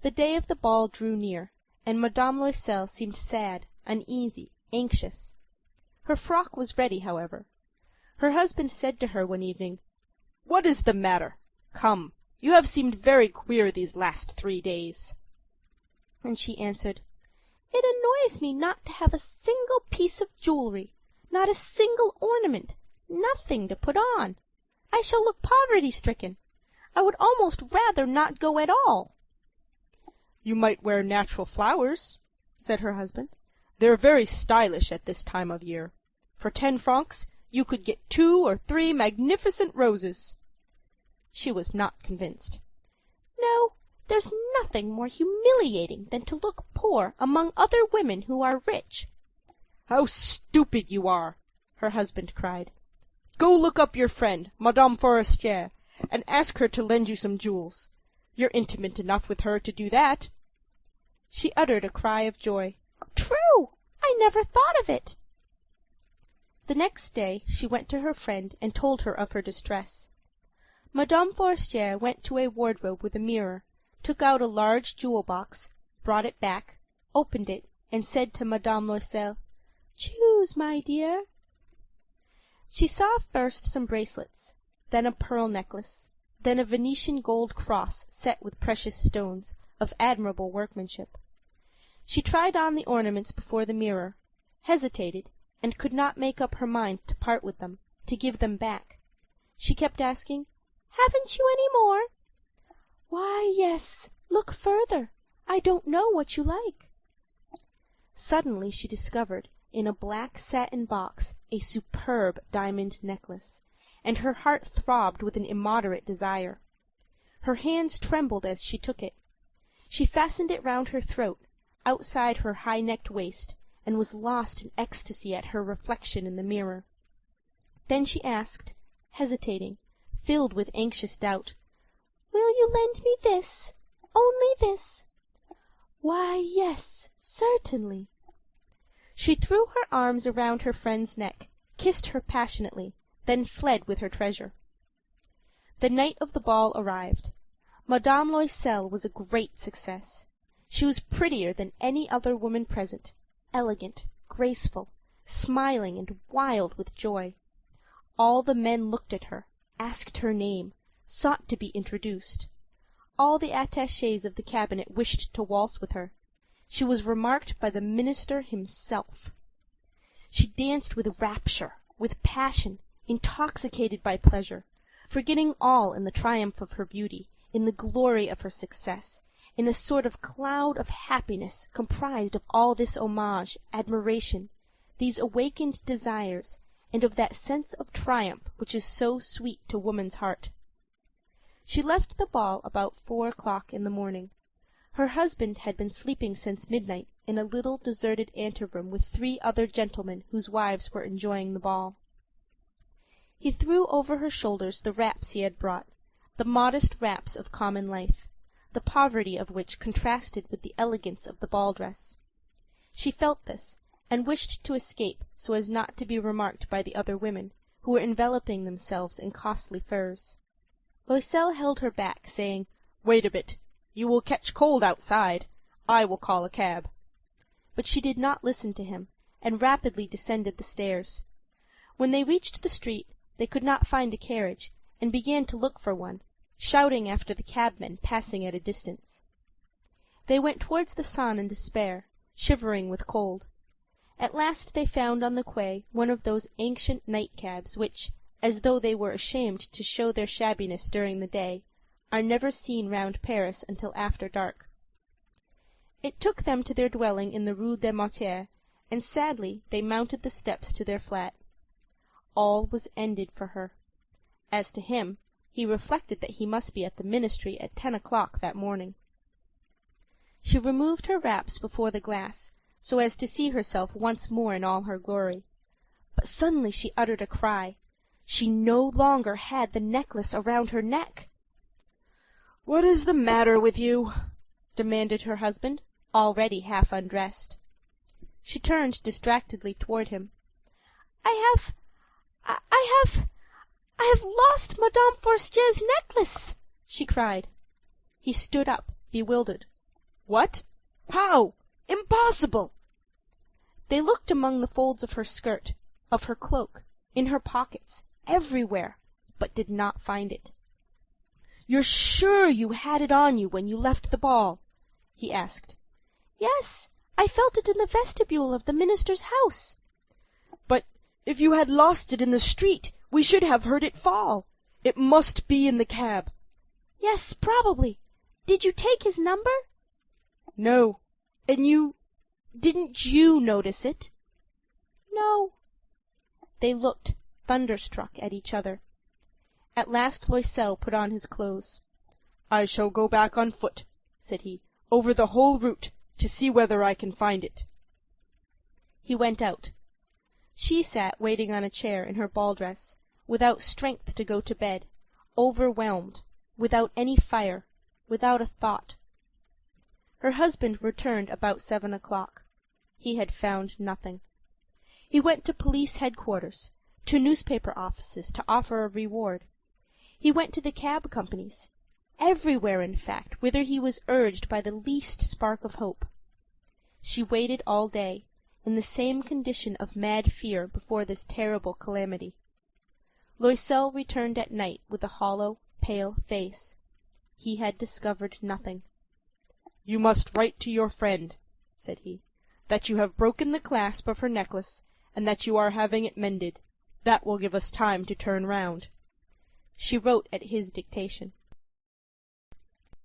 The day of the ball drew near, and Madame Loisel seemed sad, uneasy, anxious. Her frock was ready, however. Her husband said to her one evening, "What is the matter? Come, you have seemed very queer these last 3 days." And she answered, "It annoys me not to have a single piece of jewelry, not a single ornament, nothing to put on. I shall look poverty-stricken. I would almost rather not go at all." "You might wear natural flowers," said her husband. "They're very stylish at this time of year. For 10 francs you could get 2 or 3 magnificent roses." She was not convinced. "No, there's nothing more humiliating than to look poor among other women who are rich." "How stupid you are!" her husband cried. "Go look up your friend, Madame Forestier, and ask her to lend you some jewels. You're intimate enough with her to do that." She uttered a cry of joy. "True! I never thought of it." The next day she went to her friend and told her of her distress. Madame Forestier went to a wardrobe with a mirror, took out a large jewel-box, brought it back, opened it, and said to Madame Loisel, "Choose, my dear." She saw first some bracelets, then a pearl necklace, then a Venetian gold cross set with precious stones, of admirable workmanship. She tried on the ornaments before the mirror, hesitated, and could not make up her mind to part with them, to give them back. She kept asking, "Haven't you any more?" "Why, yes. Look further. I don't know what you like." Suddenly she discovered, in a black satin box, a superb diamond necklace, and her heart throbbed with an immoderate desire. Her hands trembled as she took it. She fastened it round her throat, outside her high-necked waist, and was lost in ecstasy at her reflection in the mirror. Then she asked, hesitating, filled with anxious doubt, "Will you lend me this? Only this?" "Why, yes, certainly." She threw her arms around her friend's neck, kissed her passionately, then fled with her treasure. The night of the ball arrived. Madame Loisel was a great success. She was prettier than any other woman present, elegant, graceful, smiling and wild with joy. All the men looked at her, asked her name, sought to be introduced. All the attachés of the cabinet wished to waltz with her. She was remarked by the minister himself. She danced with rapture, with passion, intoxicated by pleasure, forgetting all in the triumph of her beauty, in the glory of her success, in a sort of cloud of happiness comprised of all this homage, admiration, these awakened desires, and of that sense of triumph which is so sweet to woman's heart. She left the ball about 4 o'clock in the morning. Her husband had been sleeping since midnight in a little deserted anteroom with 3 other gentlemen whose wives were enjoying the ball. He threw over her shoulders the wraps he had brought, the modest wraps of common life, the poverty of which contrasted with the elegance of the ball dress. She felt this, and wished to escape so as not to be remarked by the other women, who were enveloping themselves in costly furs. Loisel held her back, saying, "Wait a bit. You will catch cold outside. I will call a cab." But she did not listen to him, and rapidly descended the stairs. When they reached the street, they could not find a carriage, and began to look for one, shouting after the cabmen passing at a distance. They went towards the Seine in despair, shivering with cold. At last they found on the quay one of those ancient night-cabs which, as though they were ashamed to show their shabbiness during the day, are never seen round Paris until after dark. It took them to their dwelling in the Rue des Martyrs, and sadly they mounted the steps to their flat. All was ended for her. As to him, he reflected that he must be at the Ministry at 10 o'clock that morning. She removed her wraps before the glass, so as to see herself once more in all her glory. But suddenly she uttered a cry. She no longer had the necklace around her neck. "What is the matter with you?" demanded her husband, already half undressed. She turned distractedly toward him. I have lost Madame Forestier's necklace," she cried. He stood up, bewildered. What? How? Impossible!" They looked among the folds of her skirt, of her cloak, in her pockets, everywhere, but did not find it. "You're sure you had it on you when you left the ball?" he asked. "Yes, I felt it in the vestibule of the minister's house." "But if you had lost it in the street, we should have heard it fall. It must be in the cab." "Yes, probably. Did you take his number?" "No. And didn't you notice it?" "No." They looked, thunderstruck, at each other. At last Loisel put on his clothes. "I shall go back on foot," said he, "over the whole route, to see whether I can find it." He went out. She sat waiting on a chair in her ball dress, without strength to go to bed, overwhelmed, without any fire, without a thought. Her husband returned about 7 o'clock. He had found nothing. He went to police headquarters, to newspaper offices to offer a reward. He went to the cab companies, everywhere, in fact, whither he was urged by the least spark of hope. She waited all day, in the same condition of mad fear before this terrible calamity. Loisel returned at night with a hollow, pale face. He had discovered nothing. "You must write to your friend," said he, "that you have broken the clasp of her necklace, and that you are having it mended. That will give us time to turn round." She wrote at his dictation.